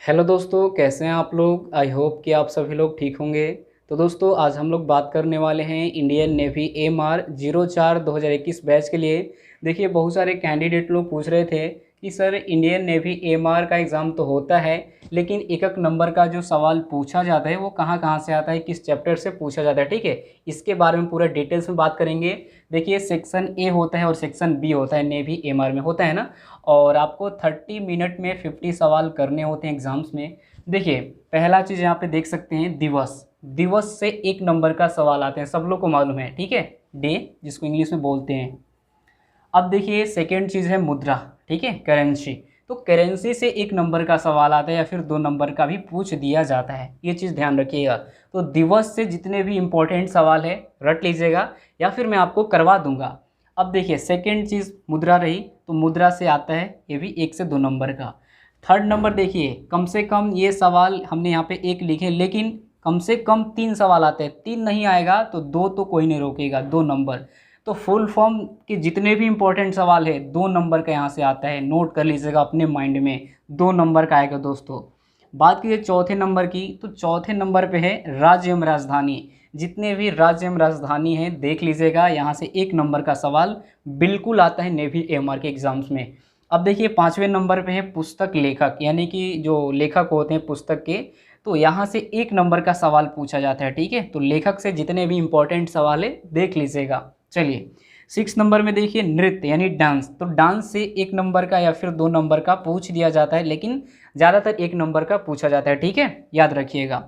Hello दोस्तों, कैसे हैं आप लोग। आई होप कि आप सभी लोग ठीक होंगे। तो दोस्तों, आज हम लोग बात करने वाले हैं इंडियन नेवी एमआर 04 2021 बैच के लिए। देखिए, बहुत सारे कैंडिडेट लोग पूछ रहे थे कि सर इंडियन नेवी एमआर का एग्ज़ाम तो होता है, लेकिन एक एक नंबर का जो सवाल पूछा जाता है वो कहाँ कहाँ से आता है, किस चैप्टर से पूछा जाता है। ठीक है, इसके बारे में पूरा डिटेल्स में बात करेंगे। देखिए, सेक्शन ए होता है और सेक्शन बी होता है, नेवी एमआर में होता है ना। और आपको 30 मिनट में 50 सवाल करने होते हैं एग्ज़ाम्स में। देखिए, पहला चीज़ यहाँ पे देख सकते हैं, दिवस। दिवस से एक नंबर का सवाल आते हैं, सब लोग को मालूम है। ठीक है, डे जिसको इंग्लिश में बोलते हैं। अब देखिए, सेकेंड चीज़ है मुद्रा। ठीक है, करेंसी। तो करेंसी से एक नंबर का सवाल आता है या फिर 2 नंबर का भी पूछ दिया जाता है, ये चीज़ ध्यान रखिएगा। तो दिवस से जितने भी इंपॉर्टेंट सवाल है रट लीजिएगा, या फिर मैं आपको करवा दूंगा। अब देखिए, सेकेंड चीज़ मुद्रा रही, तो मुद्रा से आता है ये भी 1 से 2 नंबर का। थर्ड नंबर देखिए, कम से कम ये सवाल हमने यहाँ पे एक लिखे, लेकिन कम से कम 3 सवाल आते हैं। 3 नहीं आएगा तो 2 तो कोई नहीं रोकेगा, 2 नंबर। तो फुल फॉर्म के जितने भी इंपॉर्टेंट सवाल है 2 नंबर का यहाँ से आता है, नोट कर लीजिएगा अपने माइंड में, 2 नंबर का आएगा दोस्तों। बात कीजिए चौथे नंबर की, तो चौथे नंबर पे है राज्य एवं राजधानी। जितने भी राज्य एवं राजधानी हैं देख लीजिएगा, यहाँ से 1 नंबर का सवाल बिल्कुल आता है नेवी एमआर के एग्जाम्स में। अब देखिए, पाँचवें नंबर पे है पुस्तक लेखक, यानी कि जो लेखक होते हैं पुस्तक के, तो यहाँ से 1 नंबर का सवाल पूछा जाता है। ठीक है, तो लेखक से जितने भी इंपॉर्टेंट सवाल है देख लीजिएगा। चलिए, 6 नंबर में देखिए नृत्य यानी डांस, तो डांस से 1 नंबर का या फिर 2 नंबर का पूछ दिया जाता है, लेकिन ज़्यादातर 1 नंबर का पूछा जाता है। ठीक है, याद रखिएगा।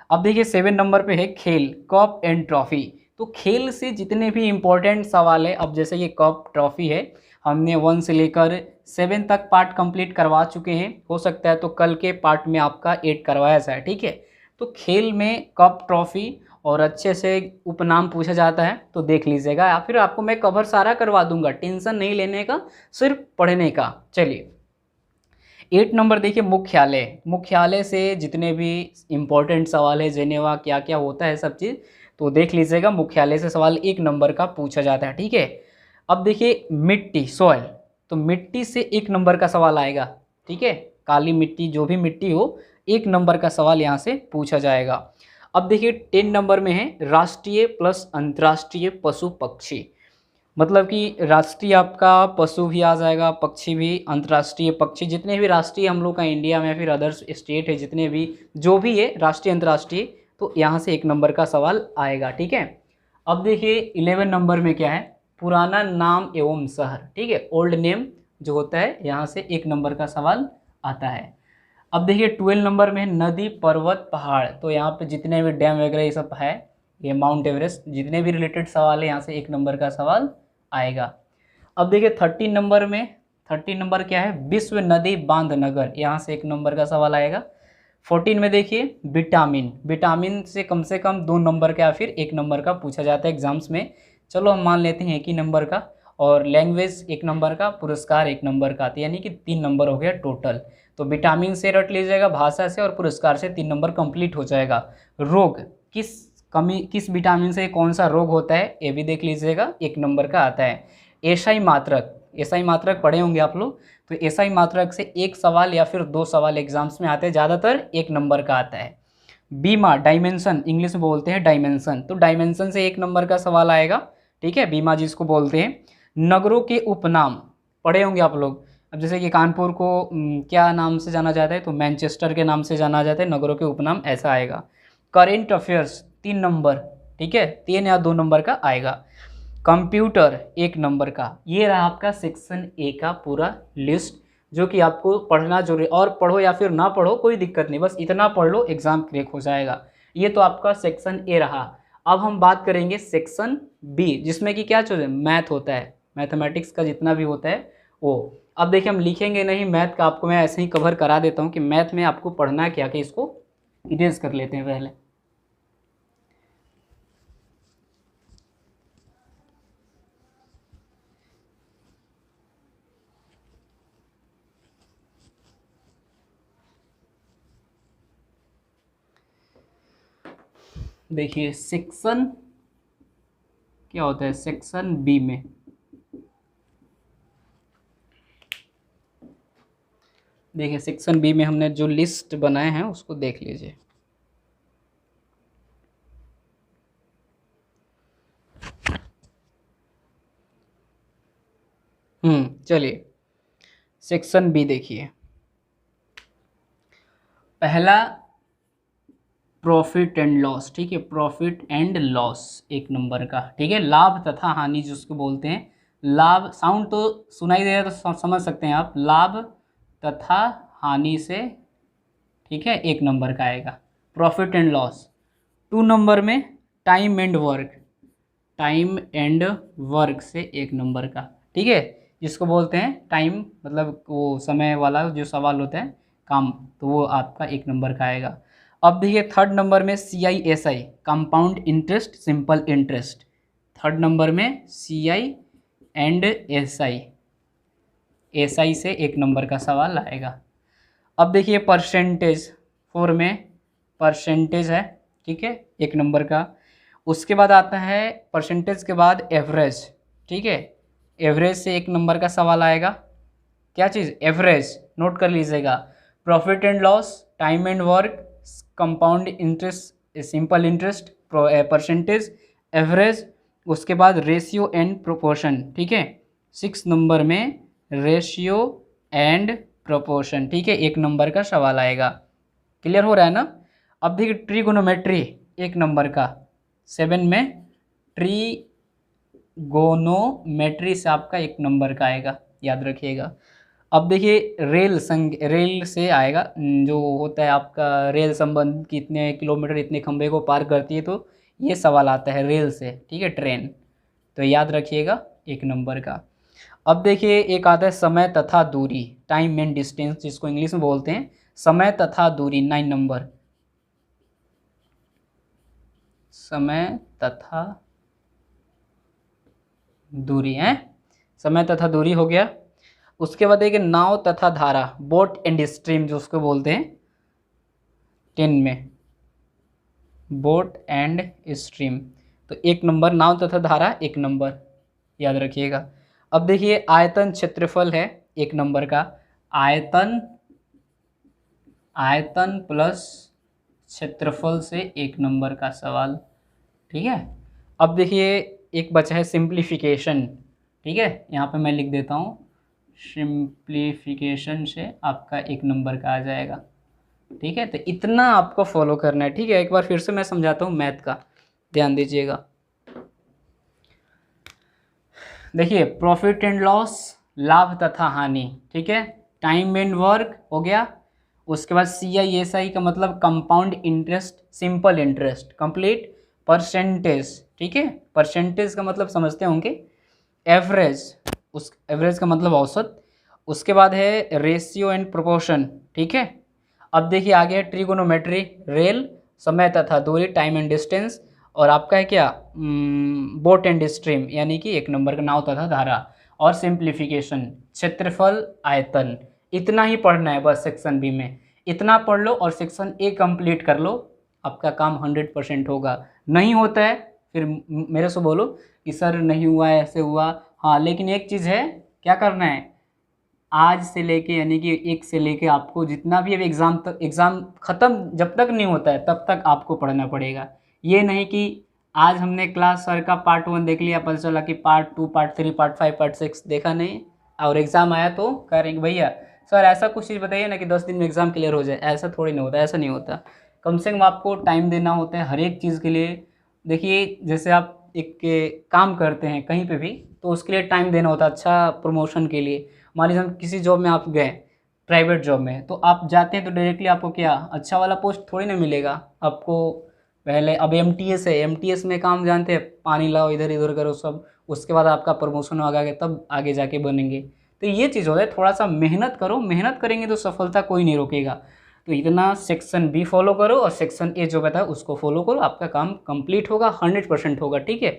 अब देखिए, 7 नंबर पे है खेल, कप एंड ट्रॉफी। तो खेल से जितने भी इंपॉर्टेंट सवाल है, अब जैसे ये कप ट्रॉफी है, हमने 1 से लेकर 7 तक पार्ट कंप्लीट करवा चुके हैं। हो सकता है तो कल के पार्ट में आपका 8 करवाया जाए। ठीक है, तो खेल में कप ट्रॉफी और अच्छे से उपनाम पूछा जाता है, तो देख लीजिएगा, या फिर आपको मैं कवर सारा करवा दूंगा, टेंशन नहीं लेने का, सिर्फ पढ़ने का। चलिए, 8 नंबर देखिए मुख्यालय। मुख्यालय से जितने भी इम्पोर्टेंट सवाल है, जेनेवा क्या क्या होता है सब चीज़, तो देख लीजिएगा, मुख्यालय से सवाल 1 नंबर का पूछा जाता है। ठीक है, अब देखिए मिट्टी, सॉइल, तो मिट्टी से 1 नंबर का सवाल आएगा। ठीक है, काली मिट्टी, जो भी मिट्टी हो, 1 नंबर का सवाल यहाँ से पूछा जाएगा। अब देखिए 10 नंबर में है राष्ट्रीय प्लस अंतर्राष्ट्रीय पशु पक्षी। मतलब कि राष्ट्रीय आपका पशु भी आ जाएगा, पक्षी भी, अंतर्राष्ट्रीय पक्षी, जितने भी राष्ट्रीय हम लोग का इंडिया में या फिर अदर्स स्टेट है, जितने भी जो भी है राष्ट्रीय अंतर्राष्ट्रीय, तो यहाँ से 1 नंबर का सवाल आएगा। ठीक है, अब देखिए 11 नंबर में क्या है, पुराना नाम एवं शहर। ठीक है, ओल्ड नेम जो होता है, यहाँ से 1 नंबर का सवाल आता है। अब देखिए 12 नंबर में है नदी पर्वत पहाड़, तो यहाँ पे जितने भी डैम वगैरह ये सब है, ये माउंट एवरेस्ट, जितने भी रिलेटेड सवाल है यहाँ से 1 नंबर का सवाल आएगा। अब देखिए 13 नंबर में, 13 नंबर क्या है, विश्व नदी बांध नगर, यहाँ से 1 नंबर का सवाल आएगा। 14 में देखिए विटामिन, विटामिन से कम 2 नंबर का या फिर 1 नंबर का पूछा जाता है एग्जाम्स में। चलो हम मान लेते हैं 1 ही नंबर का। और लैंग्वेज 1 नंबर का, पुरस्कार 1 नंबर का, तो यानी कि 3 नंबर हो गया टोटल। तो विटामिन से रट लीजिएगा, भाषा से, और पुरस्कार से 3 नंबर कंप्लीट हो जाएगा। रोग, किस कमी, किस विटामिन से कौन सा रोग होता है, ये भी देख लीजिएगा, 1 नंबर का आता है। एसआई मात्रक, एसआई मात्रक पढ़े होंगे आप लोग, तो एसआई मात्रक से 1 सवाल या फिर 2 सवाल एग्जाम्स में आते हैं, ज़्यादातर 1 नंबर का आता है। बीमा, डायमेंशन, इंग्लिश में बोलते हैं डायमेंशन, तो डायमेंशन से 1 नंबर का सवाल आएगा। ठीक है, बीमा जिसको बोलते हैं। नगरों के उपनाम पढ़े होंगे आप लोग। अब जैसे कि कानपुर को क्या नाम से जाना जाता है, तो मैनचेस्टर के नाम से जाना जाता है, नगरों के उपनाम ऐसा आएगा। करेंट अफेयर्स 3 नंबर, ठीक है, 3 या 2 नंबर का आएगा। कंप्यूटर 1 नंबर का। ये रहा आपका सेक्शन ए का पूरा लिस्ट, जो कि आपको पढ़ना जरूरी, और पढ़ो या फिर ना पढ़ो कोई दिक्कत नहीं, बस इतना पढ़ लो, एग्जाम क्रैक हो जाएगा। ये तो आपका सेक्शन ए रहा। अब हम बात करेंगे सेक्शन बी, जिसमें कि क्या चीज़ है, मैथ होता है, मैथमेटिक्स का जितना भी होता है वो। अब देखिए, हम लिखेंगे नहीं मैथ का, आपको मैं ऐसे ही कवर करा देता हूँ कि मैथ में आपको पढ़ना क्या, कि इसको इरेज कर लेते हैं पहले। देखिए सेक्शन क्या होता है, सेक्शन बी में देखिए सेक्शन बी में हमने जो लिस्ट बनाए हैं उसको देख लीजिए। चलिए सेक्शन बी देखिए। पहला प्रॉफिट एंड लॉस, ठीक है, प्रॉफिट एंड लॉस एक नंबर का, ठीक है, लाभ तथा हानि जिसको बोलते हैं। लाभ साउंड तो सुनाई दे रहा है तो समझ सकते हैं आप, लाभ तथा हानि से, ठीक है, एक नंबर का आएगा प्रॉफिट एंड लॉस। 2 नंबर में time and work, time and work से एक नंबर का, ठीक है, जिसको बोलते हैं टाइम, मतलब वो समय वाला जो सवाल होता है काम, तो वो आपका एक नंबर का आएगा। अब देखिए 3rd नंबर में CISI, compound interest simple interest. 3rd number में CI एंड SI से एक नंबर का सवाल आएगा। अब देखिए परसेंटेज, 4 में परसेंटेज है, ठीक है, एक नंबर का। उसके बाद आता है परसेंटेज के बाद एवरेज, ठीक है, एवरेज से एक नंबर का सवाल आएगा। क्या चीज़? एवरेज, नोट कर लीजिएगा। Profit and loss, time and work, compound interest simple interest, percentage, average, उसके बाद रेशियो एंड प्रोपोर्शन, ठीक है, 6 नंबर में रेशियो एंड प्रोपोर्शन, ठीक है, एक नंबर का सवाल आएगा। क्लियर हो रहा है ना? अब देखिए ट्रिगोनोमेट्री एक नंबर का, 7 में ट्रिगोनोमेट्री से आपका एक नंबर का आएगा, याद रखिएगा। अब देखिए रेल से आएगा, जो होता है आपका रेल संबंध, कितने किलोमीटर इतने खंभे को पार करती है, तो ये सवाल आता है रेल से, ठीक है, ट्रेन, तो याद रखिएगा एक नंबर का। अब देखिए एक आता है समय तथा दूरी, टाइम एंड डिस्टेंस जिसको इंग्लिश में बोलते हैं, समय तथा दूरी, 9 नंबर, समय तथा दूरी है, समय तथा दूरी हो गया। उसके बाद देखिए नाव तथा धारा, बोट एंड स्ट्रीम जो उसको बोलते हैं, 10 में बोट एंड स्ट्रीम, तो एक नंबर नाव तथा धारा, एक नंबर, याद रखिएगा। अब देखिए आयतन क्षेत्रफल है एक नंबर का, आयतन प्लस क्षेत्रफल से एक नंबर का सवाल, ठीक है। अब देखिए एक बचा है सिंप्लीफिकेशन, ठीक है, यहाँ पे मैं लिख देता हूँ, सिंप्लीफिकेशन से आपका एक नंबर का आ जाएगा, ठीक है। तो इतना आपको फॉलो करना है, ठीक है। एक बार फिर से मैं समझाता हूँ मैथ का, ध्यान दीजिएगा। देखिए प्रॉफिट एंड लॉस, लाभ तथा हानि, ठीक है, टाइम एंड वर्क हो गया। उसके बाद CISI का मतलब compound interest simple interest, complete. Percentage, ठीक है, परसेंटेज का मतलब समझते होंगे। एवरेज, उस एवरेज का मतलब औसत। उसके बाद है रेशियो एंड प्रोपोर्शन, ठीक है। अब देखिए आगे है ट्रिगोनोमेट्री, रेल, समय तथा दूरी, टाइम एंड डिस्टेंस, और आपका है क्या, बोट एंड स्ट्रीम, यानी कि एक नंबर का नाव तथा धारा, और सिंप्लीफिकेशन, क्षेत्रफल, आयतन। इतना ही पढ़ना है बस सेक्शन बी में, इतना पढ़ लो और सेक्शन ए कंप्लीट कर लो, आपका काम 100% होगा। नहीं होता है फिर मेरे से बोलो कि सर नहीं हुआ है, ऐसे हुआ, हाँ, लेकिन एक चीज़ है, क्या करना है, आज से लेके यानी कि 1 से लेके आपको जितना भी अब एग्ज़ाम ख़त्म जब तक नहीं होता है तब तक आपको पढ़ना पड़ेगा। ये नहीं कि आज हमने क्लास सर का पार्ट 1 देख लिया, पता चला कि पार्ट 2, पार्ट 3, पार्ट 5, पार्ट 6 देखा नहीं, और एग्ज़ाम आया तो कह रहे हैं कि भैया सर ऐसा कुछ चीज़ बताइए ना कि 10 दिन में एग्ज़ाम क्लियर हो जाए। ऐसा थोड़ी नहीं होता, ऐसा नहीं होता। कम से कम आपको टाइम देना होता है हर एक चीज़ के लिए। देखिए जैसे आप एक काम करते हैं कहीं पे भी, तो उसके लिए टाइम देना होता है, अच्छा प्रमोशन के लिए। मान लीजिए किसी जॉब में आप गए, प्राइवेट जॉब में, तो आप जाते हैं तो डायरेक्टली आपको क्या अच्छा वाला पोस्ट थोड़ी ना मिलेगा आपको। पहले अब MTS है, MTS में काम जानते हैं, पानी लाओ इधर इधर करो सब, उसके बाद आपका प्रमोशन होगा तब आगे जाके बनेंगे। तो ये चीज़ होता है, थोड़ा सा मेहनत करो, मेहनत करेंगे तो सफलता कोई नहीं रोकेगा। तो इतना सेक्शन बी फॉलो करो और सेक्शन ए जो बताया उसको फॉलो करो, आपका काम कंप्लीट होगा, 100% होगा, ठीक है।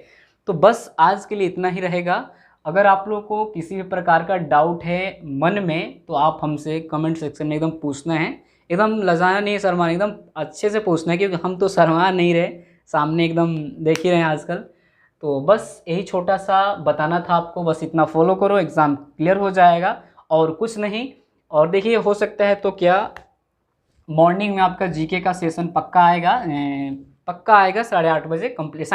तो बस आज के लिए इतना ही रहेगा। अगर आप लोग को किसी भी प्रकार का डाउट है मन में, तो आप हमसे कमेंट सेक्शन में एकदम पूछना है, एकदम लजाना नहीं है, शर्माना, एकदम अच्छे से पूछना है, क्योंकि हम तो शर्मा नहीं रहे, सामने एकदम देख ही रहे हैं आजकल। तो बस यही छोटा सा बताना था आपको, बस इतना फॉलो करो, एग्ज़ाम क्लियर हो जाएगा और कुछ नहीं। और देखिए हो सकता है तो क्या मॉर्निंग में आपका जीके का सेशन पक्का आएगा, पक्का आएगा 8:30 बजे कंप्लीट।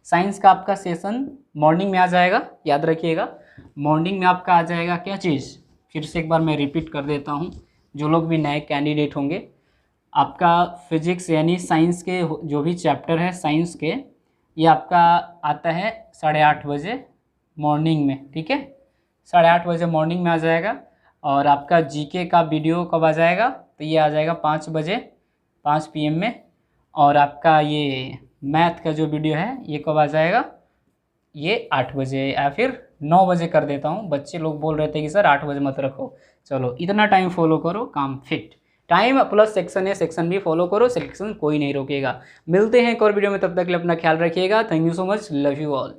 साइंस का आपका सेशन मॉर्निंग में आ जाएगा, याद रखिएगा। मॉर्निंग में आपका आ जाएगा क्या चीज़, फिर से एक बार मैं रिपीट कर देता हूँ, जो लोग भी नए कैंडिडेट होंगे। आपका फिजिक्स यानी साइंस के जो भी चैप्टर है साइंस के, ये आपका आता है 8:30 बजे मॉर्निंग में, ठीक है। 8:30 बजे मॉर्निंग में आ जाएगा। और आपका जीके का वीडियो कब आ जाएगा, तो ये आ जाएगा 5 बजे, 5 PM में। और आपका ये मैथ का जो वीडियो है ये कब आ जाएगा, ये 8 बजे या फिर 9 बजे कर देता हूँ। बच्चे लोग बोल रहे थे कि सर 8 बजे मत रखो, चलो इतना टाइम फॉलो करो, काम फिट। टाइम प्लस सेक्शन है, सेक्शन भी फॉलो करो, सिलेक्शन कोई नहीं रोकेगा। मिलते हैं एक और वीडियो में, तब तक के लिए अपना ख्याल रखिएगा। Thank you so much, love you all.